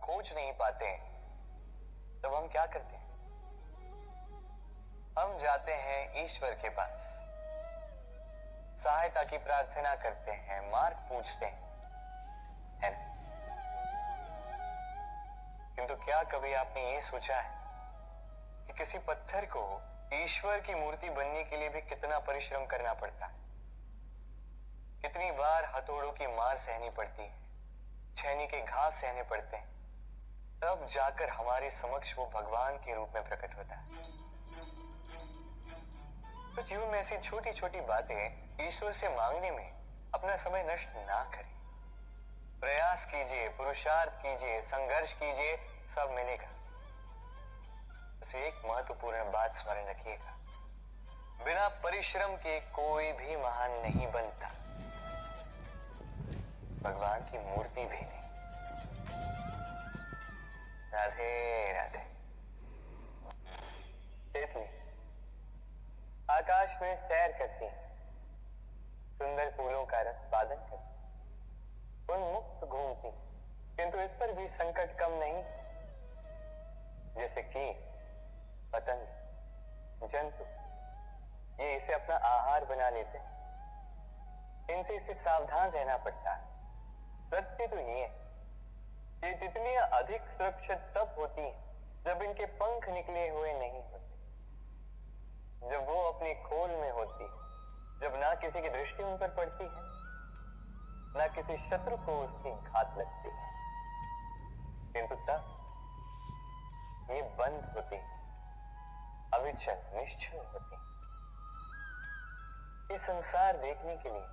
खोज नहीं पाते तब हम क्या करते हैं? हम जाते हैं ईश्वर के पास, सहायता की प्रार्थना करते हैं, मार्ग पूछते हैं, है ना? किंतु क्या कभी आपने ये सोचा है कि किसी पत्थर को ईश्वर की मूर्ति बनने के लिए भी कितना परिश्रम करना पड़ता है? कितनी बार हथौड़ों की मार सहनी पड़ती है, छेनी के घाव सहने पड़ते हैं, तब जाकर हमारे समक्ष वो भगवान के रूप में प्रकट होता है। तो जीवन में ऐसी छोटी छोटी बातें ईश्वर से मांगने में अपना समय नष्ट ना करें। प्रयास कीजिए, पुरुषार्थ कीजिए, संघर्ष कीजिए, सब मिलेगा। बस एक महत्वपूर्ण बात स्मरण रखिएगा, बिना परिश्रम के कोई भी महान नहीं बनता, भगवान की मूर्ति भी नहीं। राधे राधे। तितली आकाश में सैर करती है, सुंदर फूलों का रसवादन करती, उन्मुक्त घूमती, किंतु इस पर भी संकट कम नहीं। जैसे कि पतंग, जंतु, ये इसे अपना आहार बना लेते हैं, इनसे इसे सावधान रहना पड़ता है। सत्य तो ये तितलियां अधिक सुरक्षित तब होती हैं जब इनके पंख निकले हुए नहीं होते, जब वो अपनी खोल में होती है, जब ना किसी की दृष्टि उन पर पड़ती है, ना किसी शत्रु को उसकी घात लगती है, किंतु तब ये बंद होती है, अविचल निश्चल होती है। ये संसार देखने के लिए,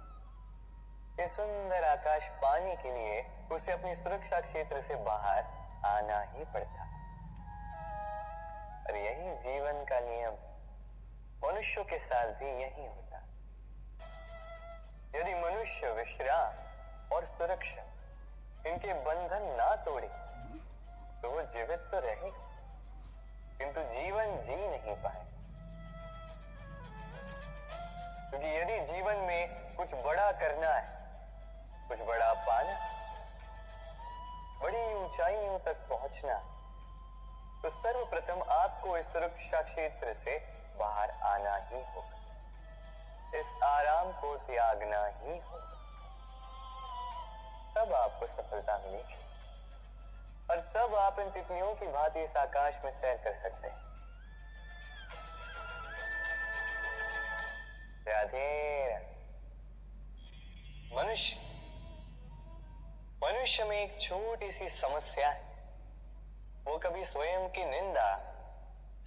ये सुंदर आकाश पाने के लिए उसे अपनी सुरक्षा क्षेत्र से बाहर आना ही पड़ता है। और यही जीवन का नियम, मनुष्यों के साथ भी यही होता है। यदि मनुष्य विश्राम और सुरक्षा इनके बंधन ना तोड़े तो वो जीवित तो रहेगा, किंतु जीवन जी नहीं पाए। क्योंकि यदि जीवन में कुछ बड़ा करना है, कुछ बड़ा पाना, बड़ी ऊंचाइयों तक पहुंचना, तो सर्वप्रथम आपको इस सुरक्षा क्षेत्र से बाहर आना ही होगा, इस आराम को त्यागना ही होगा। तब आपको सफलता मिलेगी और तब आप इन तितलियों की भांति इस आकाश में सैर कर सकते हैं। राधे राधे। मनुष्य में एक छोटी सी समस्या है, वो कभी स्वयं की निंदा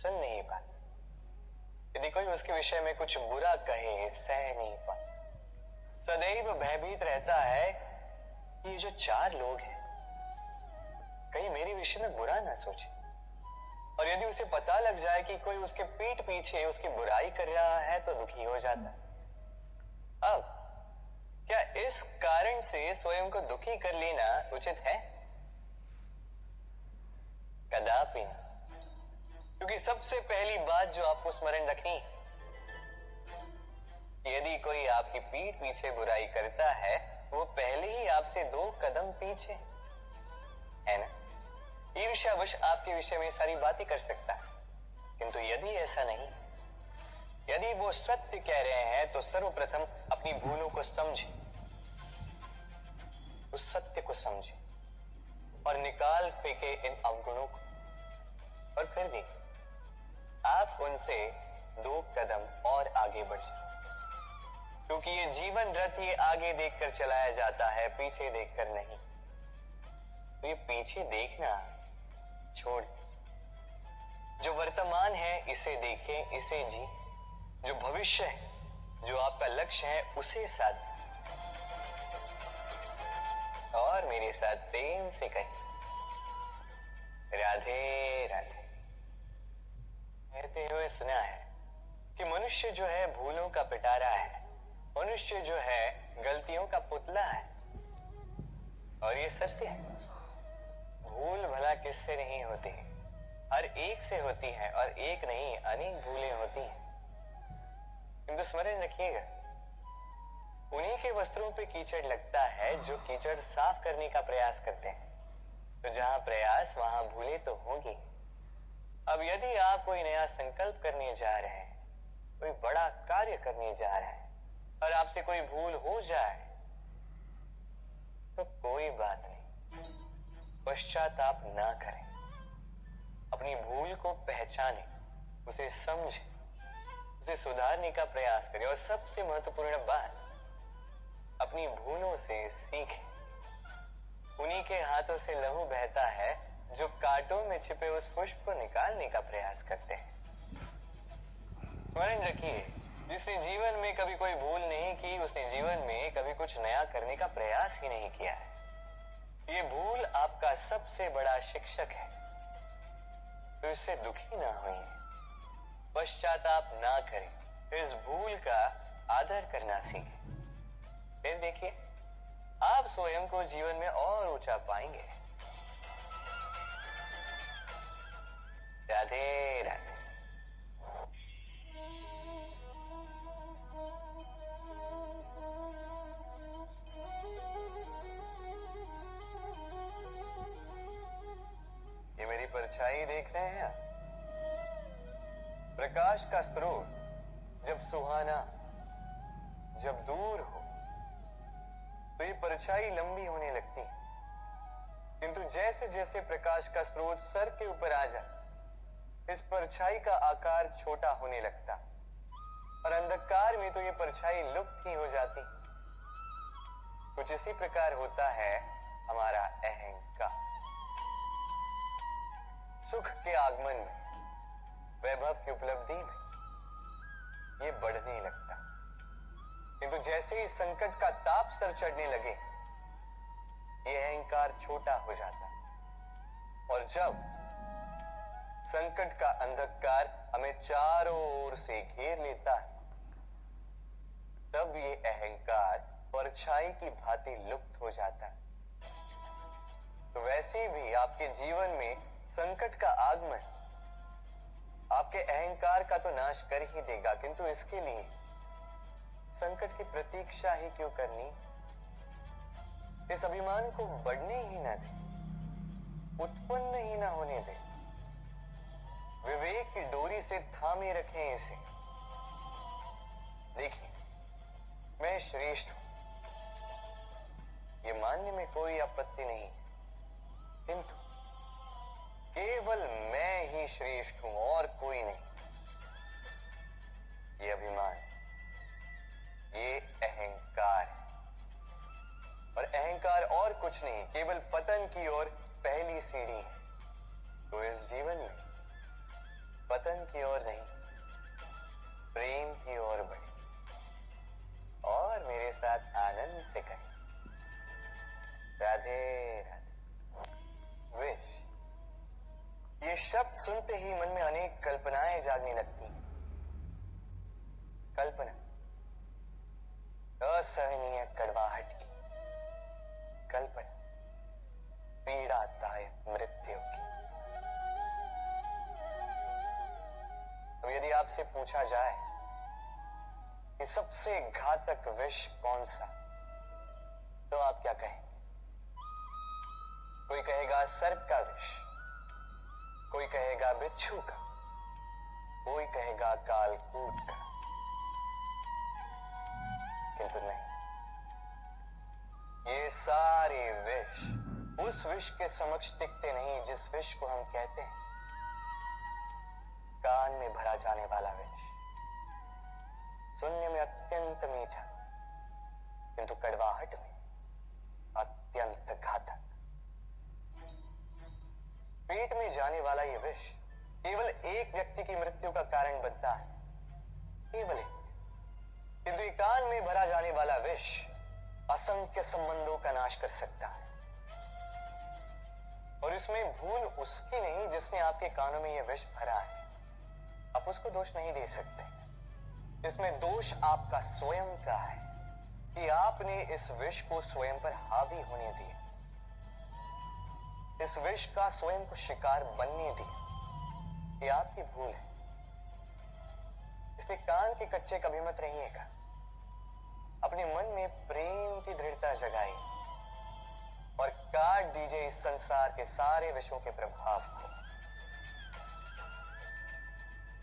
सुन नहीं पाता। यदि कोई उसके विषय में कुछ बुरा कहे, सह नहीं पाता। सदैव भयभीत रहता है कि ये जो चार लोग हैं कहीं मेरे विषय में बुरा ना सोचे। और यदि उसे पता लग जाए कि कोई उसके पीठ पीछे उसकी बुराई कर रहा है तो दुखी हो जाता है। अब क्या इस कारण से स्वयं को दुखी कर लेना उचित है? कदापि नहीं। क्योंकि सबसे पहली बात जो आपको स्मरण रखनी, यदि कोई आपकी पीठ पीछे बुराई करता है वो पहले ही आपसे 2 कदम पीछे है ना। ईर्ष्यावश आपके विषय में सारी बातें कर सकता है, किंतु यदि ऐसा नहीं, यदि वो सत्य कह रहे हैं तो सर्वप्रथम अपनी भूलों को समझे, उस सत्य को समझे और निकाल फेंके इन अवगुणों को, और फिर भी आप उनसे 2 कदम और आगे बढ़ जाए। क्योंकि ये जीवन रथ ये आगे देखकर चलाया जाता है, पीछे देखकर नहीं। तो ये पीछे देखना छोड़, जो वर्तमान है इसे देखें, इसे जी। जो भविष्य है, जो आपका लक्ष्य है, उसे साध और मेरे साथ प्रेम से कहें राधे राधे। कहते हुए सुना है कि मनुष्य जो है भूलों का पिटारा है, मनुष्य जो है गलतियों का पुतला है। और ये सत्य है, भूल भला किससे नहीं होती, हर एक से होती है, और एक नहीं अनेक भूलें होती हैं। किंतु स्मरण रखिएगा, उन्हीं के वस्त्रों पे कीचड़ लगता है जो कीचड़ साफ करने का प्रयास करते हैं। तो जहां प्रयास वहां भूले तो होंगी। अब यदि आप कोई नया संकल्प करने जा रहे हैं, कोई बड़ा कार्य करने जा रहे हैं और आपसे कोई भूल हो जाए तो कोई बात नहीं, पश्चाताप ना करें। अपनी भूल को पहचानें, उसे समझें, उसे सुधारने का प्रयास करें और सबसे महत्वपूर्ण बात, अपनी भूलों से सीखें। उन्हीं के हाथों से लहू बहता है जो कांटों में छिपे उस पुष्प को निकालने का प्रयास करते हैं। स्मरण रखिए, जिसने जीवन में कभी कोई भूल नहीं की, उसने जीवन में कभी कुछ नया करने का प्रयास ही नहीं किया है। ये भूल आपका सबसे बड़ा शिक्षक है, तो इससे दुखी ना होइए, पश्चाताप ना करें, इस भूल का आदर करना सीखें। फिर देखिए, आप स्वयं को जीवन में और ऊंचा पाएंगे। राधे राधे। ये मेरी परछाई देख रहे हैं आप? प्रकाश का स्रोत जब सुहाना, जब दूर हो, तो ये परछाई लंबी होने लगती है, किंतु जैसे जैसे प्रकाश का स्रोत सर के ऊपर आ जाए, इस परछाई का आकार छोटा होने लगता और अंधकार में तो ये परछाई लुप्त ही हो जाती। कुछ इसी प्रकार होता है हमारा अहंकार। सुख के आगमन में, वैभव की उपलब्धि में ये बढ़ने लगता, किंतु जैसे ही संकट का ताप सर चढ़ने लगे, ये अहंकार छोटा हो जाता। और जब संकट का अंधकार हमें चारों ओर से घेर लेता है, तब ये अहंकार परछाई की भांति लुप्त हो जाता है। तो वैसे भी आपके जीवन में संकट का आगमन आपके अहंकार का तो नाश कर ही देगा, किंतु इसके लिए संकट की प्रतीक्षा ही क्यों करनी? इस अभिमान को बढ़ने ही ना दे, उत्पन्न ही ना होने दे। विवेक की डोरी से थामे रखें इसे। देखिए, मैं श्रेष्ठ हूं, ये मानने में कोई आपत्ति नहीं, किंतु केवल मैं ही श्रेष्ठ हूं और कोई नहीं। ये अभिमान, ये अहंकार है, और अहंकार और कुछ नहीं, केवल पतन की ओर पहली सीढ़ी है। तो इस जीवन में पतन की ओर नहीं, प्रेम की ओर बढ़े और मेरे साथ आनंद से करें। राधे राधे। विश, ये शब्द सुनते ही मन में अनेक कल्पनाएं जागने लगती हैं। कल्पना असहनीय कड़वाहट की, कल्पना पीड़ादायक मृत्यु की। तो यदि आपसे पूछा जाए कि सबसे घातक विष कौन सा, तो आप क्या कहेंगे? कोई कहेगा सर्प का विष, कोई कहेगा बिच्छू का, कोई कहेगा कालकूट का, किंतु नहीं, ये सारे विष उस विष के समक्ष टिकते नहीं जिस विष को हम कहते हैं कान में भरा जाने वाला विष। सुनने में अत्यंत मीठा, किंतु कड़वाहट में अत्यंत घातक। पेट में जाने वाला ये विष केवल एक व्यक्ति की मृत्यु का कारण बनता है, केवल एक, किंतु कान में भरा जाने वाला विष असंख्य संबंधों का नाश कर सकता है। और इसमें भूल उसकी नहीं जिसने आपके कानों में यह विष भरा है, आप उसको दोष नहीं दे सकते। इसमें दोष आपका स्वयं का है कि आपने इस विष को स्वयं पर हावी होने दिया, इस विष का स्वयं को शिकार बनने दिया। ये आपकी भूल है। इसलिए कान के कच्चे कभी मत रहिएगा, अपने मन में प्रेम की दृढ़ता जगाइए और काट दीजिए इस संसार के सारे विषयों के प्रभाव को।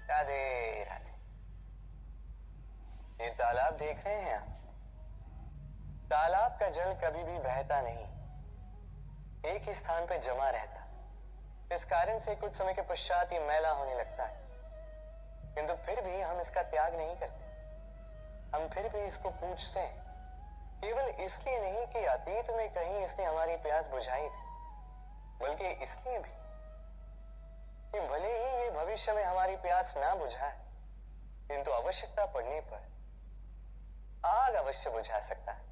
राधे राधे। ये तालाब देख रहे हैं आप? तालाब का जल कभी भी बहता नहीं, एक ही स्थान पर जमा रहता। इस कारण से कुछ समय के पश्चात ये मैला होने लगता है, किंतु फिर भी हम इसका त्याग नहीं करते। हम फिर भी इसको पूछते हैं, केवल इसलिए नहीं कि अतीत में कहीं इसने हमारी प्यास बुझाई थी, बल्कि इसलिए भी कि भले ही ये भविष्य में हमारी प्यास ना बुझाए, किंतु आवश्यकता पड़ने पर आग अवश्य बुझा सकता है।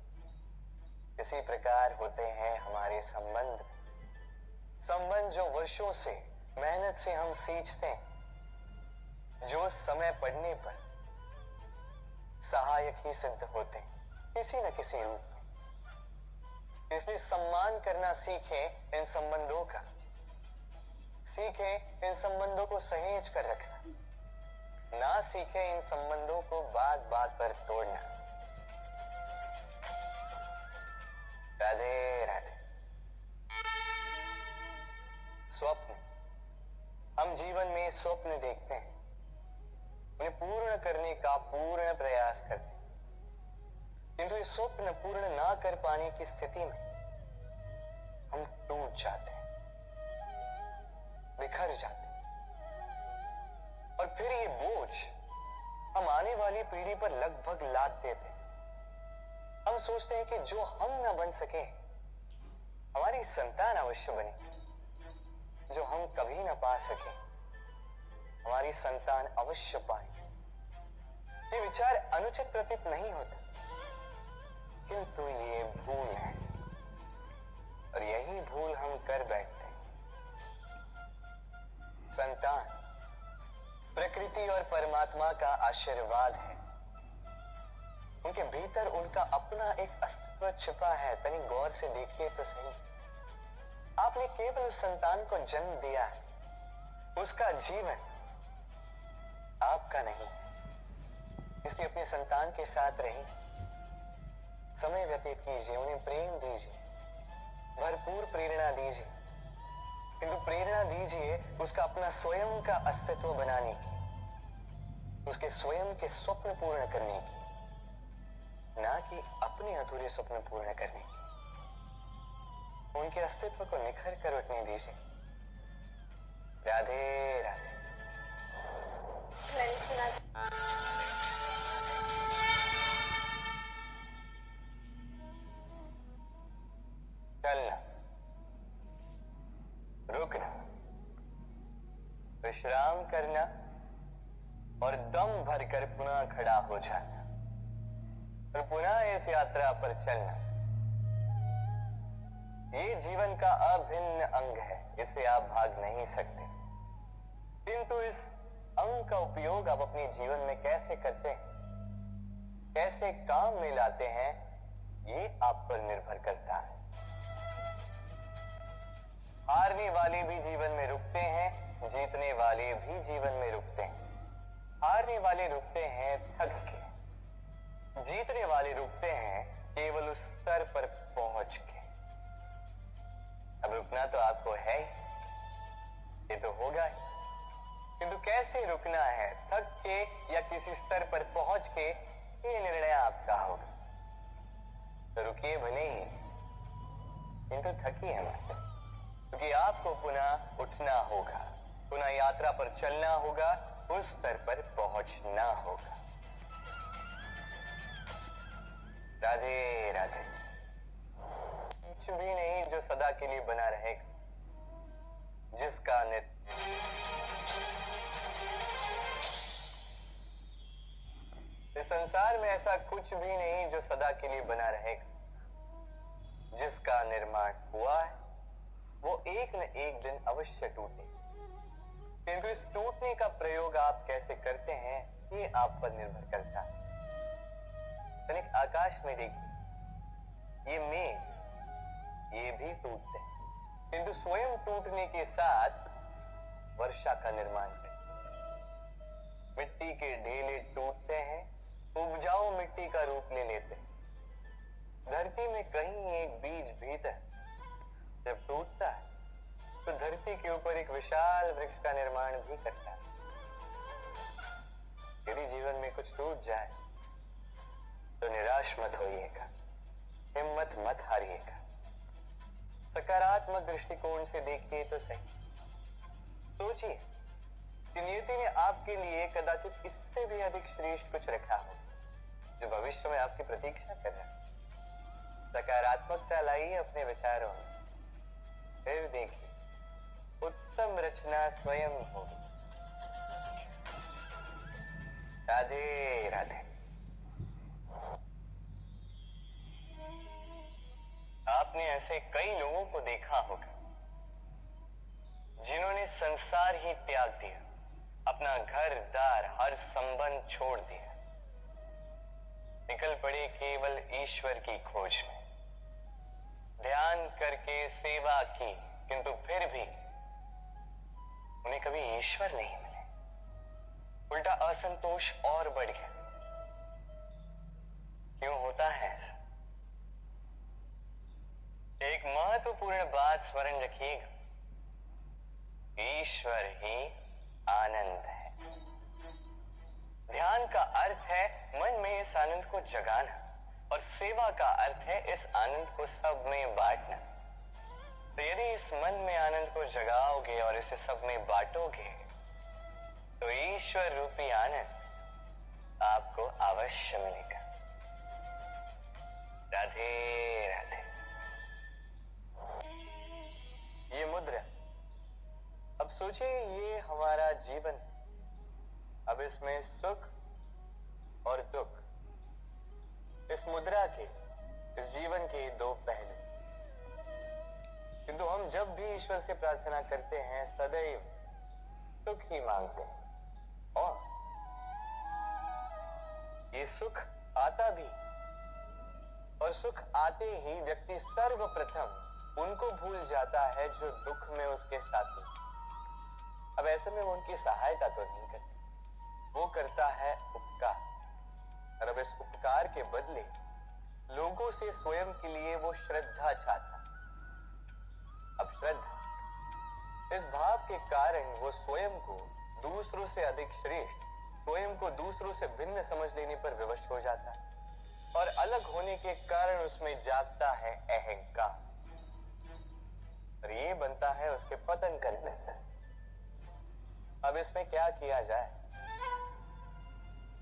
इसी प्रकार होते हैं हमारे संबंध जो वर्षों से मेहनत से हम सींचते हैं, जो समय पड़ने पर सहायक ही सिद्ध होते हैं किसी न किसी रूप में। इसलिए सम्मान करना सीखें इन संबंधों का, सीखें इन संबंधों को सहेज कर रखना, ना सीखें इन संबंधों को बात बात पर तोड़ना। राधे राधे। स्वप्न, हम जीवन में स्वप्न देखते हैं, उन्हें पूर्ण करने का पूर्ण प्रयास करते हैं, किंतु ये स्वप्न पूर्ण ना कर पाने की स्थिति में हम टूट जाते हैं, बिखर जाते हैं, और फिर ये बोझ हम आने वाली पीढ़ी पर लगभग लाद देते हैं। हम सोचते हैं कि जो हम ना बन सके, हमारी संतान अवश्य बने। जो हम कभी ना पा सके, हमारी संतान अवश्य पाए। ये विचार अनुचित प्रतीत नहीं होता, किंतु ये भूल है, और यही भूल हम कर बैठते हैं। संतान प्रकृति और परमात्मा का आशीर्वाद है। उनके भीतर उनका अपना एक अस्तित्व छिपा है। तनिक गौर से देखिए तो सही। आपने केवल उस संतान को जन्म दिया है, उसका जीवन आपका नहीं। इसलिए अपने संतान के साथ रहिए, समय व्यतीत कीजिए, उन्हें प्रेम दीजिए, भरपूर प्रेरणा दीजिए, किंतु प्रेरणा दीजिए उसका अपना स्वयं का अस्तित्व बनाने की, उसके स्वयं के स्वप्न पूर्ण करने की, ना कि अपने अधूरे स्वप्न पूर्ण करने की। उनके अस्तित्व को निखर कर उठने दीजिए। राधे राधे। चलना, रुकना, विश्राम करना और दम भरकर पुनः खड़ा हो जाना, और पुनः इस यात्रा पर चलना। ये जीवन का अभिन्न अंग है, इससे आप भाग नहीं सकते। किंतु इस अंग का उपयोग आप अपने जीवन में कैसे करते हैं, कैसे काम में लाते हैं, ये आप पर निर्भर करता है। हारने वाले भी जीवन में रुकते हैं, जीतने वाले भी जीवन में रुकते हैं। हारने वाले रुकते हैं थक के, जीतने वाले रुकते हैं केवल उस स्तर पर पहुंच के। अब रुकना तो आपको है ही, ये तो होगा ही, किंतु कैसे रुकना है, थक के या किसी स्तर पर पहुंच के, ये निर्णय आपका होगा। तो रुकिए भले ही, किंतु थकिए मत, क्योंकि आपको पुनः उठना होगा, पुनः यात्रा पर चलना होगा, उस स्तर पर पहुंचना होगा। राधे राधे। कुछ भी नहीं जो सदा के लिए बना रहेगा, जिसका इस संसार में ऐसा कुछ भी नहीं जो सदा के लिए बना रहेगा। जिसका निर्माण हुआ है वो एक न एक दिन अवश्य टूटे, किंतु इस टूटने का प्रयोग आप कैसे करते हैं ये आप पर निर्भर करता है। तनिक आकाश में देखिए, ये मेघ, ये भी टूटते हैं, किंतु स्वयं टूटने के साथ वर्षा का निर्माण करते हैं। मिट्टी के ढेले टूटते हैं, उपजाऊ मिट्टी का रूप ले लेते हैं। धरती में कहीं एक बीज भीतर जब टूटता है तो धरती के ऊपर एक विशाल वृक्ष का निर्माण भी करता है। यदि जीवन में कुछ टूट जाए तो निराश मत होइएगा, हिम्मत मत हारिएगा, सकारात्मक दृष्टिकोण से देखिए तो सही। सोचिए कि नियति ने आपके लिए कदाचित इससे भी अधिक श्रेष्ठ कुछ रखा हो जो भविष्य में आपकी प्रतीक्षा कर रहा है। सकारात्मकता लाइए अपने विचारों में, फिर देखिए उत्तम रचना स्वयं होगी। राधे राधे। आपने ऐसे कई लोगों को देखा होगा जिन्होंने संसार ही त्याग दिया, अपना घर दार हर संबंध छोड़ दिया, निकल पड़े केवल ईश्वर की खोज में। ध्यान करके सेवा की, किंतु फिर भी उन्हें कभी ईश्वर नहीं मिले। उल्टा असंतोष और बढ़ गया। क्यों होता है ऐसा? एक महत्वपूर्ण बात स्मरण रखिएगा, ईश्वर ही आनंद है। ध्यान का अर्थ है मन में इस आनंद को जगाना, और सेवा का अर्थ है इस आनंद को सब में बांटना। तो यदि इस मन में आनंद को जगाओगे और इसे सब में बांटोगे तो ईश्वर रूपी आनंद आपको अवश्य मिलेगा। राधे राधे। ये मुद्रा, अब सोचिए ये हमारा जीवन है। अब इसमें सुख और दुख, इस मुद्रा के, इस जीवन के दो पहलू। किंतु हम जब भी ईश्वर से प्रार्थना करते हैं सदैव सुख ही मांगते हैं, और ये सुख आता भी, और सुख आते ही व्यक्ति सर्वप्रथम उनको भूल जाता है जो दुख में उसके साथी। अब ऐसे में वो उनकी सहायता तो नहीं करता, वो करता है उपकार। और अब इस उपकार के बदले लोगों से स्वयं के लिए वो श्रद्धा चाहता। अब श्रद्धा, इस भाव के कारण वो स्वयं को दूसरों से अधिक श्रेष्ठ, स्वयं को दूसरों से भिन्न समझ लेने पर विवश हो जाता है, और अलग होने के कारण उसमें जागता है अहंकार, और ये बनता है उसके पतन का निमित्त। अब इसमें क्या किया जाए,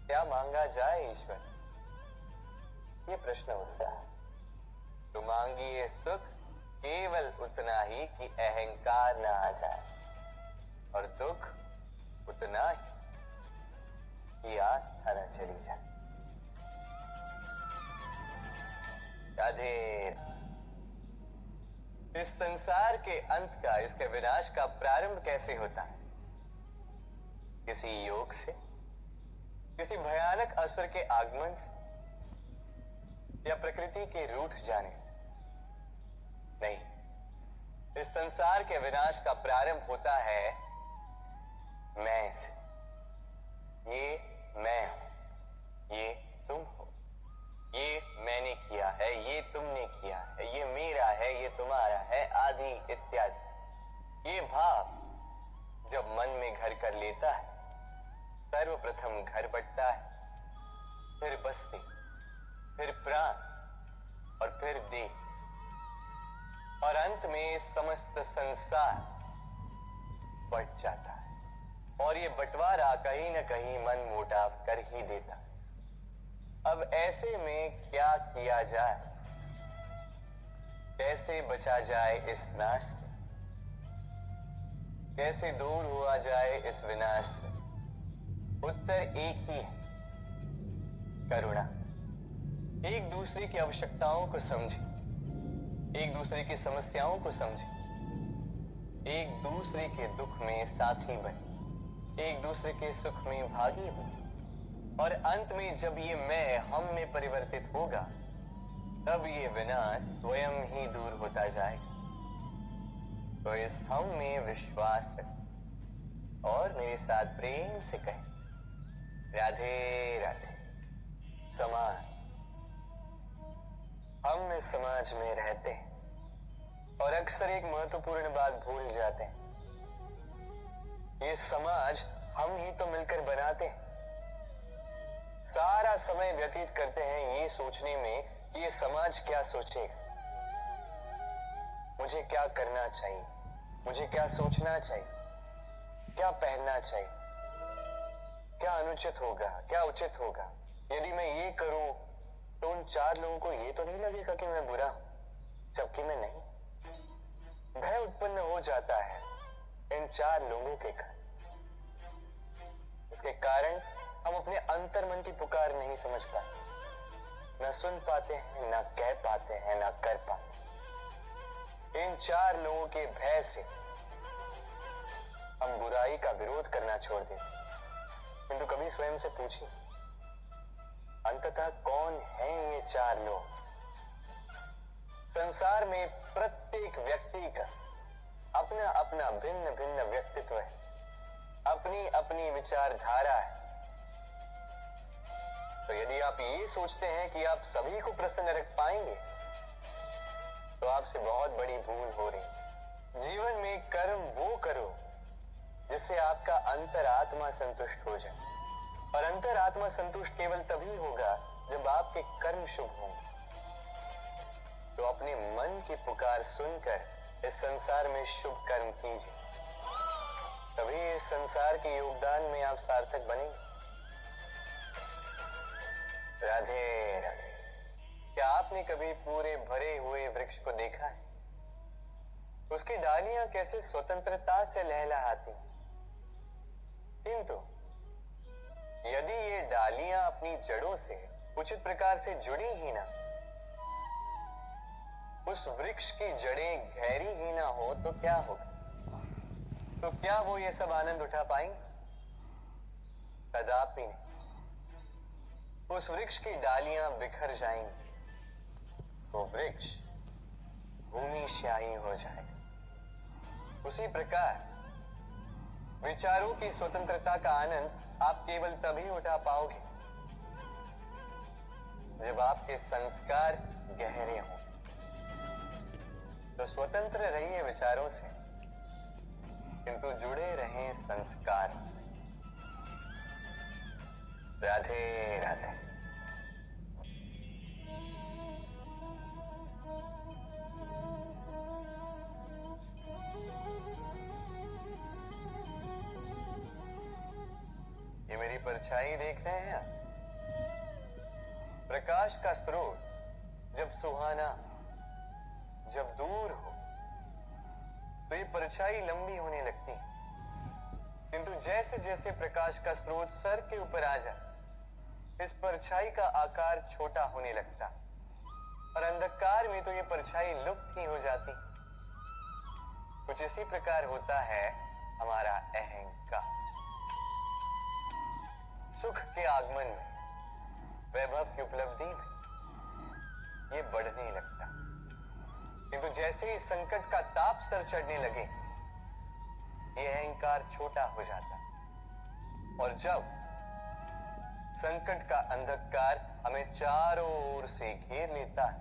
क्या मांगा जाए ईश्वर से? ये प्रश्न उठता है। तो मांगिए सुख केवल उतना ही कि अहंकार ना आ जाए, और दुख उतना ही कि आस्था न चली जाए। राधे। इस संसार के अंत का, इसके विनाश का प्रारंभ कैसे होता है? किसी योग से, किसी भयानक असुर के आगमन से, या प्रकृति के रूठ जाने से? नहीं, इस संसार के विनाश का प्रारंभ होता है मैं से। ये मैं हूं, ये तुम हो, ये मैंने किया है, ये तुमने किया है, ये मेरा है, ये तुम्हारा है, आदि इत्यादि। ये भाव जब मन में घर कर लेता है, सर्वप्रथम घर बंटता है, फिर बस्ती, फिर प्राण, और फिर देह, और अंत में समस्त संसार बट जाता है। और ये बंटवारा कहीं न कहीं मन मोटाव कर ही देता है। अब ऐसे में क्या किया जाए, कैसे बचा जाए इस नाश से, कैसे दूर हुआ जाए इस विनाश से? उत्तर एक ही है, करुणा। एक दूसरे की आवश्यकताओं को समझे, एक दूसरे की समस्याओं को समझे, एक दूसरे के दुख में साथी बने, एक दूसरे के सुख में भागी बने, और अंत में जब ये मैं हम में परिवर्तित होगा तब ये विनाश स्वयं ही दूर होता जाएगा। तो इस हम में विश्वास रखें और मेरे साथ प्रेम से कहें, राधे राधे। समाज, हम इस समाज में रहते हैं, और अक्सर एक महत्वपूर्ण बात भूल जाते हैं। ये समाज हम ही तो मिलकर बनाते हैं। सारा समय व्यतीत करते हैं ये सोचने में कि ये समाज क्या सोचेगा, मुझे क्या करना चाहिए, मुझे क्या सोचना चाहिए, क्या पहनना चाहिए, क्या अनुचित होगा, क्या उचित होगा। यदि मैं ये करूं तो उन 4 लोगों को ये तो नहीं लगेगा कि मैं बुरा हूं, जबकि मैं नहीं। भय उत्पन्न हो जाता है इन 4 लोगों के कारण। इसके कारण हम अपने अंतर मन की पुकार नहीं समझ पाते, न सुन पाते हैं, न कह पाते हैं, न कर पाते। इन 4 लोगों के भय से हम बुराई का विरोध करना छोड़ देते। किंतु कभी स्वयं से पूछिए, अंततः कौन है ये 4 लोग? संसार में प्रत्येक व्यक्ति का अपना अपना भिन्न भिन्न व्यक्तित्व है, अपनी अपनी विचारधारा है। तो यदि आप ये सोचते हैं कि आप सभी को प्रसन्न रख पाएंगे, तो आपसे बहुत बड़ी भूल हो रही। जीवन में कर्म वो करो जिससे आपका अंतरात्मा संतुष्ट हो जाए, और अंतरात्मा संतुष्ट केवल तभी होगा जब आपके कर्म शुभ होंगे। तो अपने मन की पुकार सुनकर इस संसार में शुभ कर्म कीजिए, तभी इस संसार के योगदान में आप सार्थक बनेंगे। राधे राधे। क्या आपने कभी पूरे भरे हुए वृक्ष को देखा है? उसकी डालियां कैसे स्वतंत्रता से लहलहाती, किंतु यदि ये डालियां अपनी जड़ों से उचित प्रकार से जुड़ी ही ना, उस वृक्ष की जड़ें गहरी ही ना हो, तो क्या होगा? तो क्या वो ये सब आनंद उठा पाएंगे? कदापि नहीं। उस वृक्ष की डालियां बिखर जाएंगी, तो वृक्ष भूमिशाही हो जाएगा। उसी प्रकार विचारों की स्वतंत्रता का आनंद आप केवल तभी उठा पाओगे जब आपके संस्कार गहरे हों। तो स्वतंत्र रहिए विचारों से, किंतु जुड़े रहें संस्कारों से। राधे राधे। ये मेरी परछाई देख रहे हैं आप? प्रकाश का स्रोत जब सुहाना, जब दूर हो, तो ये परछाई लंबी होने लगती है। किंतु जैसे जैसे प्रकाश का स्रोत सर के ऊपर आ जाए, इस परछाई का आकार छोटा होने लगता, और अंधकार में तो ये परछाई लुप्त ही हो जाती। कुछ इसी प्रकार होता है हमारा अहंकार। सुख के आगमन में, वैभव की उपलब्धि में ये बढ़ने लगता, किंतु जैसे ही संकट का ताप सर चढ़ने लगे, ये अहंकार छोटा हो जाता। और जब संकट का अंधकार हमें चारों ओर से घेर लेता है,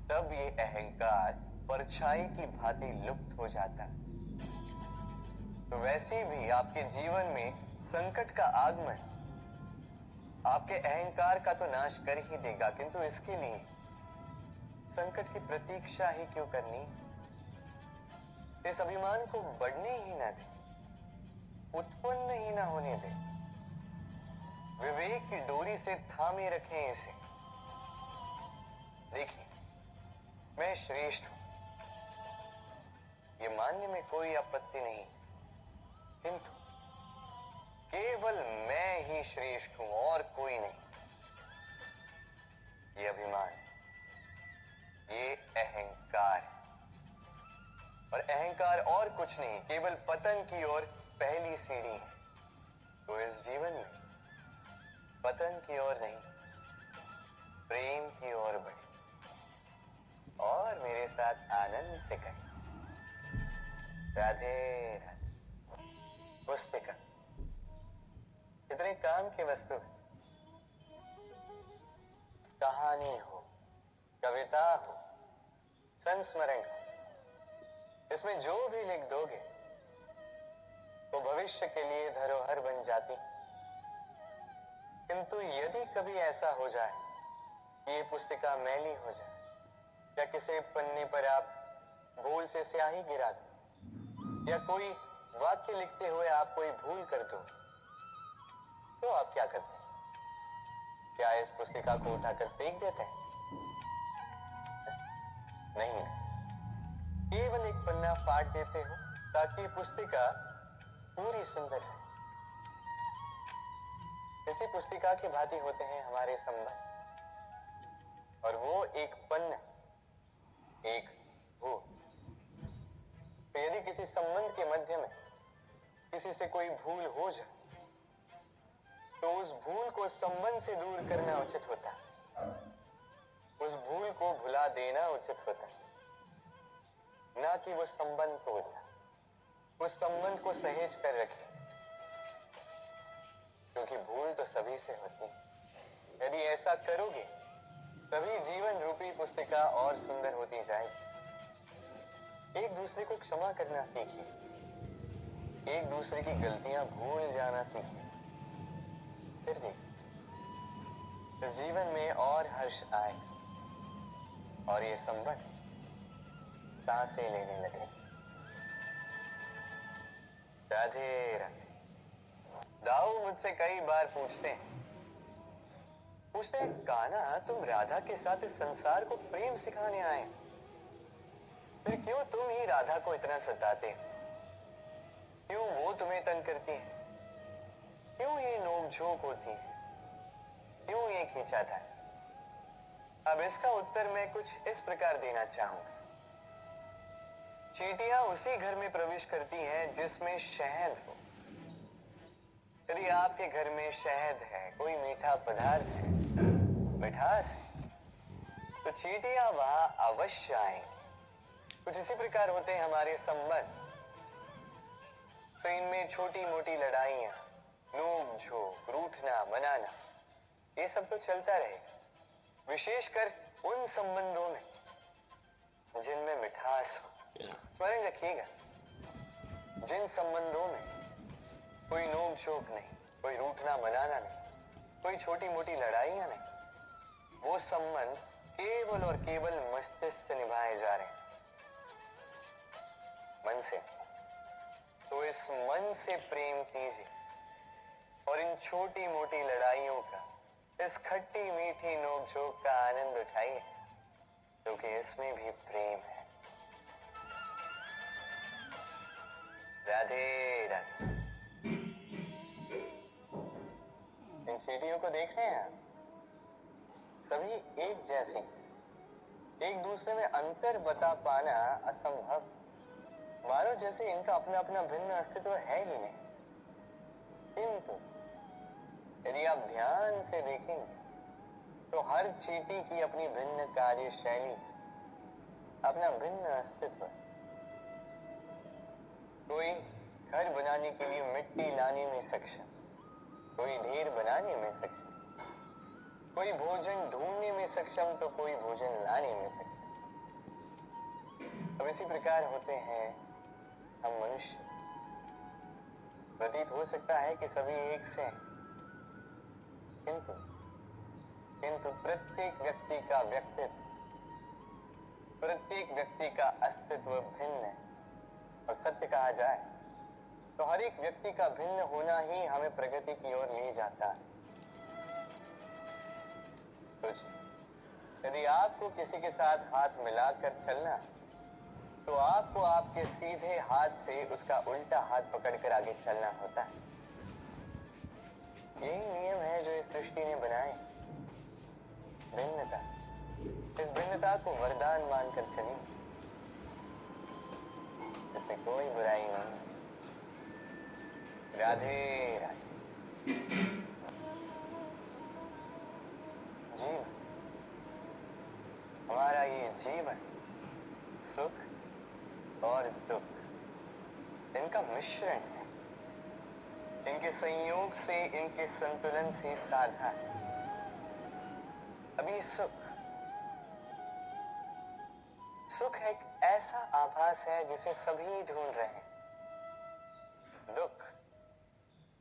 तब ये अहंकार परछाई की भांति लुप्त हो जाता है। तो वैसे भी आपके जीवन में संकट का आगमन आपके अहंकार का तो नाश कर ही देगा, किंतु इसके लिए संकट की प्रतीक्षा ही क्यों करनी? इस अभिमान को बढ़ने ही ना दे, उत्पन्न ही ना होने दे। विवेक की डोरी से थामे रखें इसे। देखिए, मैं श्रेष्ठ हूं, ये मानने में कोई आपत्ति नहीं, किंतु केवल मैं ही श्रेष्ठ हूं और कोई नहीं। ये अभिमान, ये अहंकार है, और अहंकार और कुछ नहीं, केवल पतन की ओर पहली सीढ़ी है। तो इस जीवन में पतन की ओर नहीं, प्रेम की ओर बढ़े, और मेरे साथ आनंद से कहें राधे राधे। पुस्तिका कितने काम की वस्तु है। कहानी हो, कविता हो, संस्मरण। इसमें जो भी लिख दोगे वो भविष्य के लिए धरोहर बन जाती। किंतु यदि कभी ऐसा हो जाए कि ये पुस्तिका मैली हो जाए या किसी पन्ने पर आप भूल से स्याही गिरा दो या कोई वाक्य लिखते हुए आप कोई भूल कर दो, तो आप क्या करते हैं? क्या इस पुस्तिका को उठाकर फेंक देते हैं? नहीं, केवल एक पन्ना फाड़ देते हो ताकि पुस्तिका पूरी सुंदर रहे। इसी पुस्तिका की भांति होते हैं हमारे संबंध, और वो एक पन्ना, एक भूल। तो यदि किसी संबंध के मध्य में किसी से कोई भूल हो जाए तो उस भूल को संबंध से दूर करना उचित होता है। उस भूल को भुला देना उचित होता है, ना कि वो संबंध तोड़ना। उस संबंध को सहेज कर रखें, क्योंकि भूल तो सभी से होती है। यदि ऐसा करोगे तभी जीवन रूपी पुस्तिका और सुंदर होती जाएगी। एक दूसरे को क्षमा करना सीखिए, एक दूसरे की गलतियां भूल जाना सीखिए। फिर भी इस जीवन में और हर्ष आए और ये संबंध सांसें लेने लगे। राधे राधे। दाऊ मुझसे कई बार पूछते हैं, कान्हा, तुम राधा के साथ इस संसार को प्रेम सिखाने आए, फिर क्यों तुम ही राधा को इतना सताते हो? क्यों वो तुम्हें तंग करती है? क्यों ये नोक-झोंक होती है? क्यों ये खींचाता है? अब इसका उत्तर मैं कुछ इस प्रकार देना चाहूंगा। चींटियां उसी घर में प्रवेश करती हैं जिसमें शहद हो। यदि आपके घर में शहद है, कोई मीठा पदार्थ है, मिठास है, तो चींटियां वहां अवश्य आएंगी। कुछ इसी प्रकार होते हैं हमारे संबंध। तो इनमें छोटी मोटी लड़ाइयां, नोक झोंक, रूठना मनाना, ये सब तो चलता रहेगा। विशेषकर उन संबंधों में जिनमें मिठास हो। स्मरण रखिएगा, जिन संबंधों में कोई नोक झोंक नहीं, कोई रूठना मनाना नहीं, कोई छोटी मोटी लड़ाइयां नहीं, वो संबंध केवल और केवल मस्तिष्क से निभाए जा रहे हैं, मन से। तो इस मन से प्रेम कीजिए और इन छोटी मोटी लड़ाइयों का, इस खट्टी मीठी नोक झोंक का आनंद उठाइए, क्योंकि इसमें भी प्रेम है। राधे राधे। इन चींटियों को देख रहे हैं आप? सभी एक जैसी, एक दूसरे में अंतर बता पाना असंभव, मानो जैसे इनका अपना अपना भिन्न अस्तित्व है ही नहीं। किंतु यदि आप ध्यान से देखेंगे तो हर चींटी की अपनी भिन्न कार्यशैली, अपना भिन्न अस्तित्व। कोई घर बनाने के लिए मिट्टी लाने में सक्षम, कोई ढेर बनाने में सक्षम, कोई भोजन ढूंढने में सक्षम, तो कोई भोजन लाने में सक्षम। अब इसी प्रकार होते हैं हम मनुष्य। प्रतीत हो सकता है कि सभी एक से हैं, किंतु प्रत्येक व्यक्ति का व्यक्तित्व, प्रत्येक व्यक्ति का अस्तित्व भिन्न है। और सत्य कहा जाए तो हर एक व्यक्ति का भिन्न होना ही हमें प्रगति की ओर ले जाता है। सोचिए, यदि आपको किसी के साथ हाथ मिलाकर चलना है तो आपको आपके सीधे हाथ से उसका उल्टा हाथ पकड़कर आगे चलना होता है। यही नियम है जो इस सृष्टि ने बनाए। भिन्नता, इस भिन्नता को वरदान मानकर चलिए, इसमें कोई बुराई नहीं। राधे राधे। जीवन, हमारा ये जीवन सुख और दुख, इनका मिश्रण है। इनके संयोग से, इनके संतुलन से साधा है। अभी सुख एक ऐसा आभास है जिसे सभी ढूंढ रहे हैं। दुख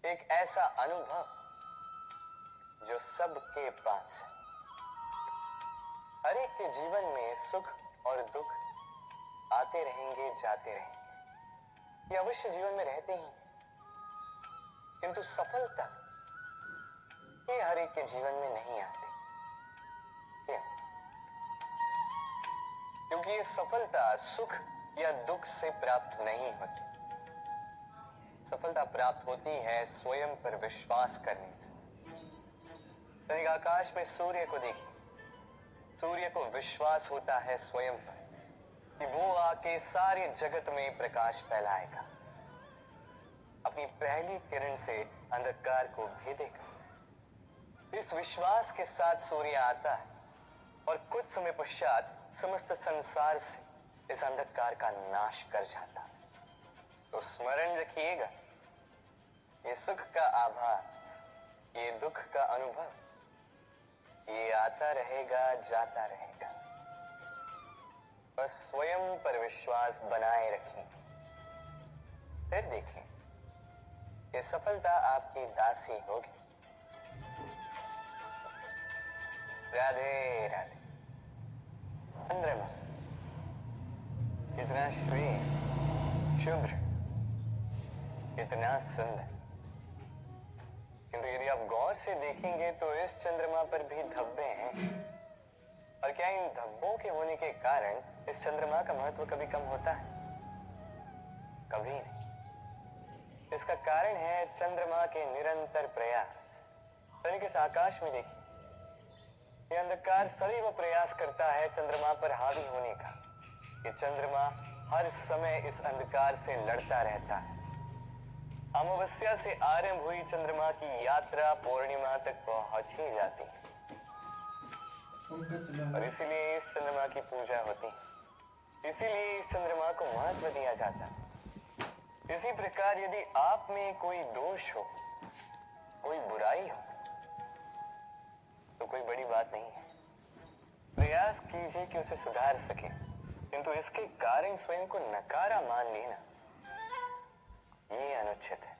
एक ऐसा अनुभव जो सबके पास है। हर एक के जीवन में सुख और दुख आते रहेंगे, जाते रहेंगे, ये अवश्य जीवन में रहते ही हैं। किंतु सफलता ये हर एक के जीवन में नहीं आती। क्यों? क्योंकि ये सफलता सुख या दुख से प्राप्त नहीं होती। सफलता प्राप्त होती है स्वयं पर विश्वास करने से। तनिक आकाश में सूर्य को देखिए, सूर्य को विश्वास होता है स्वयं पर कि वो आके सारे जगत में प्रकाश फैलाएगा, अपनी पहली किरण से अंधकार को भेदेगा। इस विश्वास के साथ सूर्य आता है और कुछ समय पश्चात समस्त संसार से इस अंधकार का नाश कर जाता है। तो स्मरण रखिएगा, ये सुख का आभास, ये दुख का अनुभव, ये आता रहेगा, जाता रहेगा। बस स्वयं पर विश्वास बनाए रखें, फिर देखें ये सफलता आपकी दासी होगी। राधे राधे। चंद्रमा कितना श्वेत, शुभ्र, कितना सुंदर। किंतु यदि आप गौर से देखेंगे तो इस चंद्रमा पर भी धब्बे हैं। और क्या इन धब्बों के होने के कारण इस चंद्रमा का महत्व कभी कम होता है? कभी नहीं। इसका कारण है चंद्रमा के निरंतर प्रयास। तनिक इस आकाश में देखिए, ये अंधकार सदैव प्रयास करता है चंद्रमा पर हावी होने का। ये चंद्रमा हर समय इस अंधकार से लड़ता रहता है। अमावस्या से आरंभ हुई चंद्रमा की यात्रा पूर्णिमा तक पहुंच ही जाती है। और इसीलिए इस चंद्रमा की पूजा होती है, इसीलिए इस चंद्रमा को महत्व दिया जाता है। इसी प्रकार यदि आप में कोई दोष हो, कोई बुराई हो, तो कोई बड़ी बात नहीं है। प्रयास कीजिए कि उसे सुधार सके, किंतु इसके कारण स्वयं को नकारा मान लेना ये अनुचित है।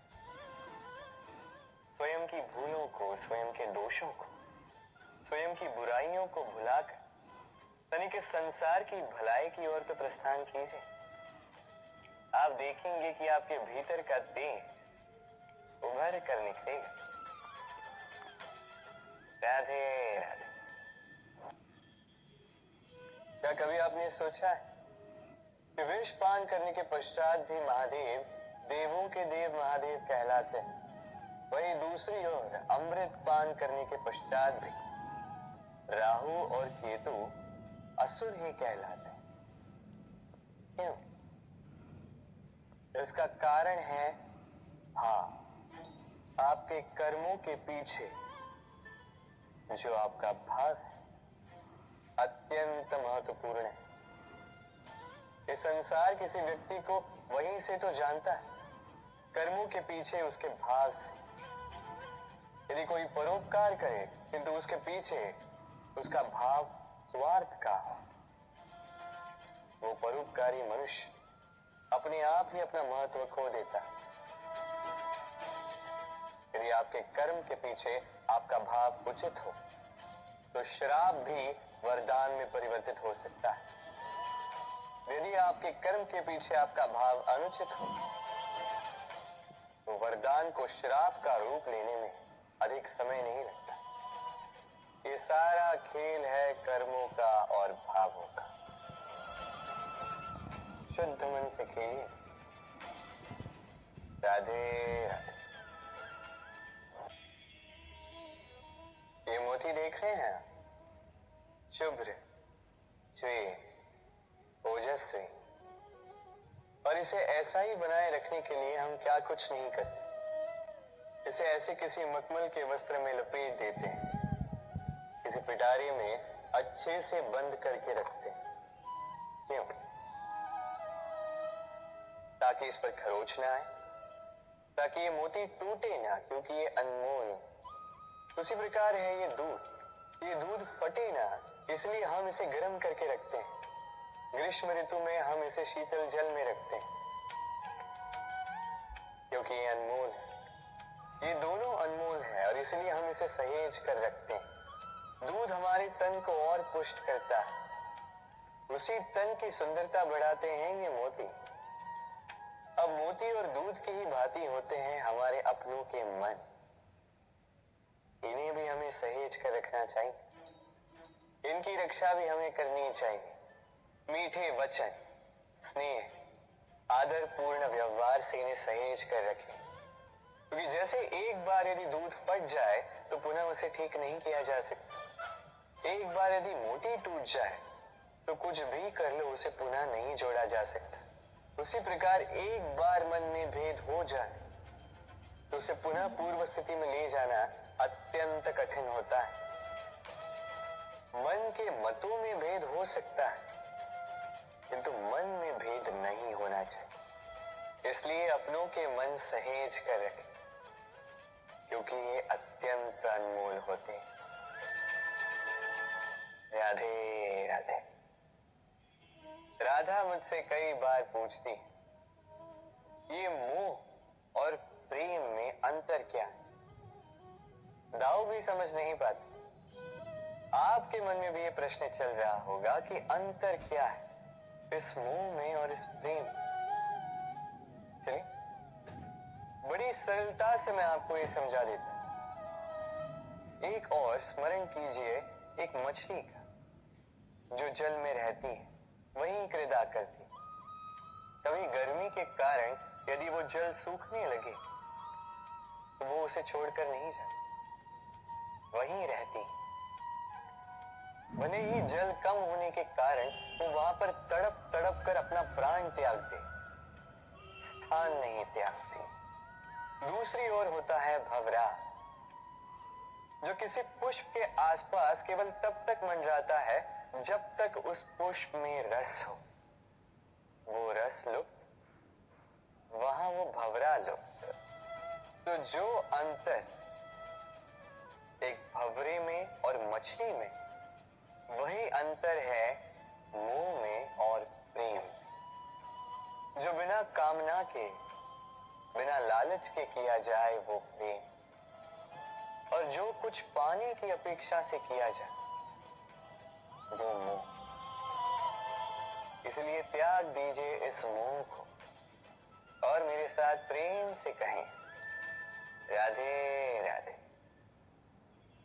स्वयं की भूलों को, स्वयं के दोषों को, स्वयं की बुराइयों को भुलाकर तनिक इस संसार की भलाई की ओर तो प्रस्थान कीजिए। आप देखेंगे कि आपके भीतर का तेज उभर कर निकलेगा। राधे राधे। क्या कभी आपने सोचा है कि विष पान करने के पश्चात भी महादेव देवों के देव महादेव कहलाते हैं, वही दूसरी ओर अमृत पान करने के पश्चात भी राहु और केतु असुर ही कहलाते हैं? क्यों? इसका कारण है आपके कर्मों के पीछे जो आपका भाव है अत्यंत महत्वपूर्ण है। ये संसार किसी व्यक्ति को वहीं से तो जानता है, कर्मों के पीछे उसके भाव से। यदि कोई परोपकार करे किंतु उसके पीछे उसका भाव स्वार्थ का हो, वो परोपकारी मनुष्य अपने आप ही अपना महत्व खो देता है। यदि आपके कर्म के पीछे आपका भाव उचित हो तो श्राप भी वरदान में परिवर्तित हो सकता है। यदि आपके कर्म के पीछे आपका भाव अनुचित हो तो वरदान को श्राप का रूप लेने में अधिक समय नहीं लगता। ये सारा खेल है कर्मों का और भावों का। शुद्ध मन से खेलिए। राधे राधे। ये मोती देख रहे हैं, शुभ्र, श्वेत, ओजस्वी, और इसे ऐसा ही बनाए रखने के लिए हम क्या कुछ नहीं करते। इसे ऐसे किसी मखमल के वस्त्र में लपेट देते हैं, किसी पिटारी में अच्छे से बंद करके रखते हैं। क्यों? ताकि इस पर खरोच ना आए, ताकि ये मोती टूटे ना, क्योंकि ये अनमोल। उसी प्रकार है ये दूध फटे ना, इसलिए हम इसे गर्म करके रखते हैं। ग्रीष्म ऋतु में हम इसे शीतल जल में रखते हैं क्योंकि ये अनमोल है। ये दोनों अनमोल है और इसलिए हम इसे सहेज कर रखते हैं। दूध हमारे तन को और पुष्ट करता है। उसी तन की सुंदरता बढ़ाते हैं ये मोती। अब मोती और दूध की ही भांति होते हैं हमारे अपनों के मन। इन्हें भी हमें सहेज कर रखना चाहिए। इनकी रक्षा भी हमें करनी चाहिए। मीठे वचन, स्नेह, आदर पूर्ण व्यवहार से इन्हें सहेज कर रखें, क्योंकि जैसे एक बार यदि दूध फट जाए तो पुनः उसे ठीक नहीं किया जा सकता। एक बार यदि मोती टूट जाए तो कुछ भी कर लो उसे पुनः नहीं जोड़ा जा सकता। उसी प्रकार एक बार मन में भेद हो जाए तो उसे पुनः पूर्व स्थिति में ले जाना अत्यंत कठिन होता है। मन के मतों में भेद हो सकता है किंतु मन में भेद नहीं होना चाहिए। इसलिए अपनों के मन सहेज कर रखें क्योंकि ये अत्यंत अनमोल होते हैं। राधे राधे। राधा मुझसे कई बार पूछती है, ये मोह और प्रेम में अंतर क्या है? दाऊ भी समझ नहीं पाती। आपके मन में भी ये प्रश्न चल रहा होगा कि अंतर क्या है इस मोह में और इस प्रेम। चलिए बड़ी सरलता से मैं आपको ये समझा देता हूं। एक और स्मरण कीजिए एक मछली का जो जल में रहती है, वहीं क्रीड़ा करती। कभी गर्मी के कारण यदि वो जल सूखने लगे तो वो उसे छोड़कर नहीं जाती, वहीं रहती। भले ही जल कम होने के कारण वो वहां पर तड़प तड़प कर अपना प्राण त्याग दे, स्थान नहीं त्यागती। दूसरी ओर होता है भंवरा, जो किसी पुष्प के आसपास केवल तब तक मंडराता है जब तक उस पुष्प में रस हो। वो रस लुप्त, वहां वो भंवरा लुप्त। तो जो अंतर एक भंवरे में और मछली में, वही अंतर है मोह में और प्रेम। जो बिना कामना के, बिना लालच के किया जाए वो प्रेम, और जो कुछ पाने की अपेक्षा से किया जाए वो मोह। इसलिए त्याग दीजिए इस मोह को और मेरे साथ प्रेम से कहें, राधे राधे।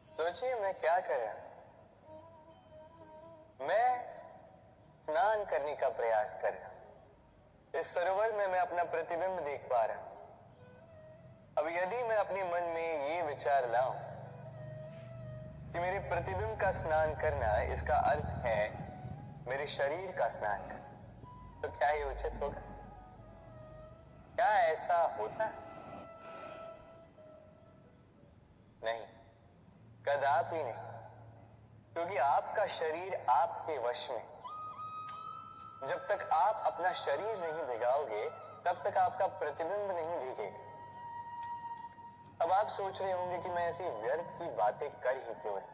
सोचिए मैं क्या कर रहा हूं। मैं स्नान करने का प्रयास कर रहा हूं। इस सरोवर में मैं अपना प्रतिबिंब देख पा रहा हूं। अब यदि मैं अपने मन में ये विचार लाऊं कि मेरे प्रतिबिंब का स्नान करना, इसका अर्थ है मेरे शरीर का स्नान करना, तो क्या ये उचित होगा? क्या ऐसा होता है? नहीं, कदापि नहीं। क्योंकि आपका शरीर आपके वश में। जब तक आप अपना शरीर नहीं भिगाओगे तब तक आपका प्रतिबिंब नहीं भीगेगा। अब आप सोच रहे होंगे कि मैं ऐसी व्यर्थ की बातें कर ही क्यों रहा,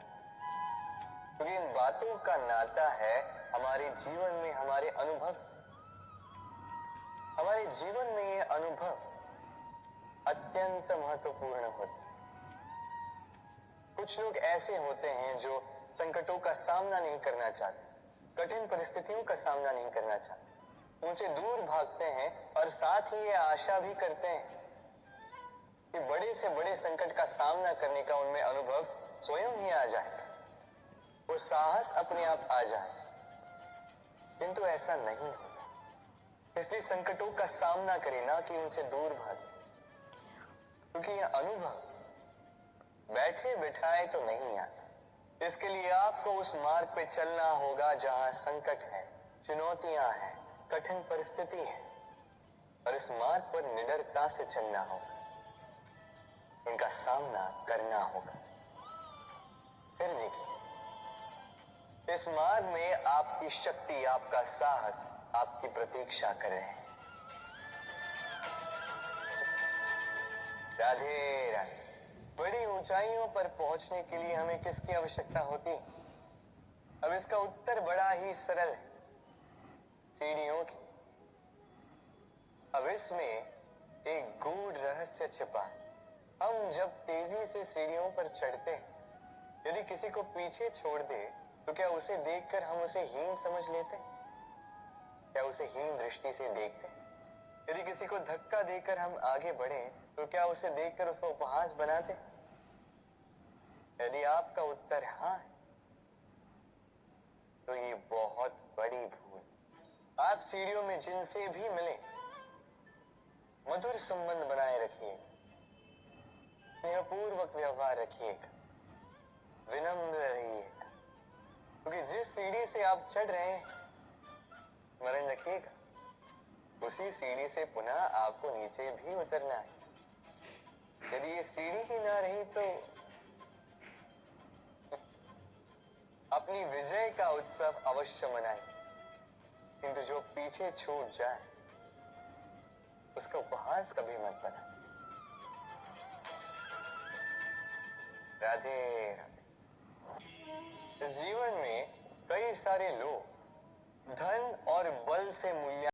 क्योंकि इन बातों का नाता है हमारे जीवन में, हमारे अनुभव से। हमारे जीवन में ये अनुभव अत्यंत महत्वपूर्ण होते हैं। कुछ लोग ऐसे होते हैं जो संकटों का सामना नहीं करना चाहते, कठिन परिस्थितियों का सामना नहीं करना चाहते, उनसे दूर भागते हैं और साथ ही ये आशा भी करते हैं कि बड़े से बड़े संकट का सामना करने का उनमें अनुभव स्वयं ही आ जाएगा, वो साहस अपने आप आ जाए। किंतु ऐसा नहीं होता। इसलिए संकटों का सामना करें, ना कि उनसे दूर भागे, क्योंकि यह अनुभव बैठे बिठाए तो नहीं आता। इसके लिए आपको उस मार्ग पे चलना होगा जहां संकट है, चुनौतियां हैं, कठिन परिस्थिति है, और इस मार्ग पर निडरता से चलना होगा, इनका सामना करना होगा। फिर देखिए, इस मार्ग में आपकी शक्ति, आपका साहस आपकी प्रतीक्षा कर रहे हैं। राधे राधे। बड़ी ऊंचाइयों पर पहुंचने के लिए हमें किसकी आवश्यकता होती है? अब इसका उत्तर बड़ा ही सरल है। सीढ़ियों की। अब इसमें एक गूढ़ रहस्य छिपा है। हम जब तेजी से सीढ़ियों पर चढ़ते हैं, यदि किसी को पीछे छोड़ दे तो क्या उसे देखकर हम उसे हीन समझ लेते? क्या उसे हीन दृष्टि से देखते? यदि किसी को धक्का देकर हम आगे बढ़े तो क्या उसे देखकर उसका उपहास बनाते? यदि आपका उत्तर हाँ है तो ये बहुत बड़ी भूल। आप सीढ़ियों में जिनसे भी मिले मधुर संबंध बनाए रखिए, स्नेहपूर्वक व्यवहार रखिएगा, विनम्र रहिएगा, क्योंकि जिस सीढ़ी से आप चढ़ रहे हैं स्मरण रखिएगा उसी सीढ़ी से पुनः आपको नीचे भी उतरना है। यदि ये सीढ़ी ही ना रही तो अपनी विजय का उत्सव अवश्य मनाएं, किंतु जो पीछे छूट जाए उसका उपहास कभी मत बना। राधे राधे। इस जीवन में कई सारे लोग धन और बल से मूल्य